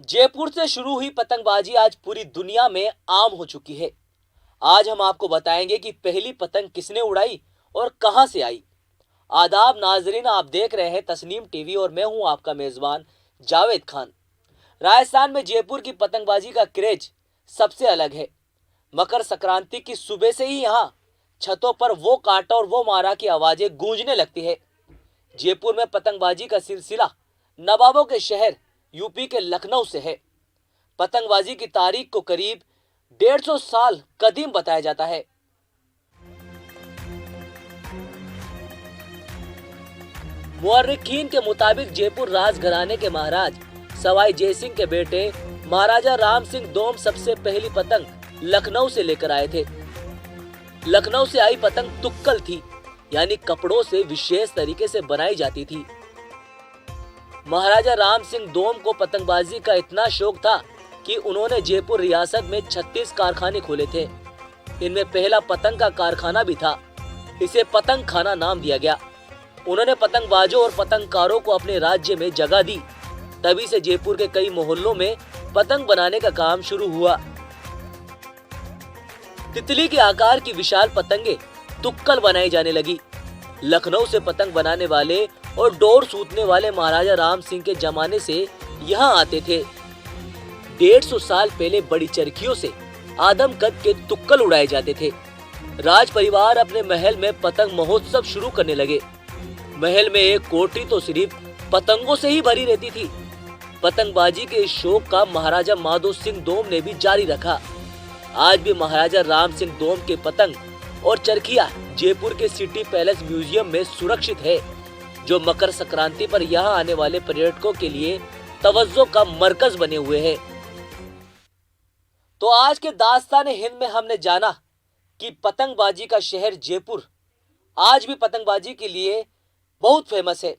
जयपुर से शुरू हुई पतंगबाजी आज पूरी दुनिया में आम हो चुकी है। आज हम आपको बताएंगे कि पहली पतंग किसने उड़ाई और कहां से आई। आदाब नाजरीन, आप देख रहे हैं तस्नीम टीवी और मैं हूं आपका मेजबान जावेद खान। राजस्थान में जयपुर की पतंगबाजी का क्रेज सबसे अलग है। मकर संक्रांति की सुबह से ही यहां छतों पर वो कांटा और वो मारा की आवाजें गूंजने लगती है। जयपुर में पतंगबाजी का सिलसिला नवाबों के शहर यूपी के लखनऊ से है। पतंगबाजी की तारीख को करीब 150 साल कदीम बताया जाता है। मुअर्रिखीन के मुताबिक जयपुर राजघराने के महाराज सवाई जयसिंह के बेटे महाराजा राम सिंह दोम सबसे पहली पतंग लखनऊ से लेकर आए थे। लखनऊ से आई पतंग तुक्कल थी, यानी कपड़ों से विशेष तरीके से बनाई जाती थी। महाराजा राम सिंह दोम को पतंगबाजी का इतना शौक था कि उन्होंने जयपुर रियासत में 36 कारखाने खोले थे। इनमें पहला पतंग का कारखाना भी था। इसे पतंग खाना नाम दिया गया। उन्होंने पतंगबाजों और पतंगकारों को अपने राज्य में जगह दी। तभी से जयपुर के कई मोहल्लों में पतंग बनाने का काम शुरू हुआ। तितली के आकार की विशाल पतंगे तुक्कल बनाई जाने लगी। लखनऊ से पतंग बनाने वाले और डोर सूतने वाले महाराजा राम सिंह के जमाने से यहाँ आते थे। 150 साल पहले बड़ी चरखियों से आदम कद के तुक्कल उड़ाए जाते थे। राज परिवार अपने महल में पतंग महोत्सव शुरू करने लगे। महल में एक कोठरी तो सिर्फ पतंगों से ही भरी रहती थी। पतंगबाजी के इस शौक का महाराजा माधो सिंह दोम ने भी जारी रखा। आज भी महाराजा राम सिंह दोम के पतंग और चरखियां जयपुर के सिटी पैलेस म्यूजियम में सुरक्षित है, जो मकर संक्रांति पर यहाँ आने वाले पर्यटकों के लिए तवज्जो का मरकज बने हुए हैं। तो आज के दास्तान हिंद में हमने जाना कि पतंगबाजी का शहर जयपुर आज भी पतंगबाजी के लिए बहुत फेमस है।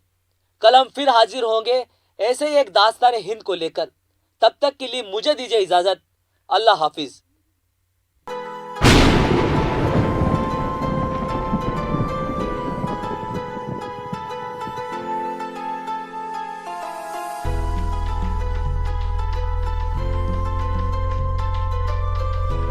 कल हम फिर हाजिर होंगे ऐसे ही एक दास्तान हिंद को लेकर। तब तक के लिए मुझे दीजिए इजाजत। अल्लाह हाफिज।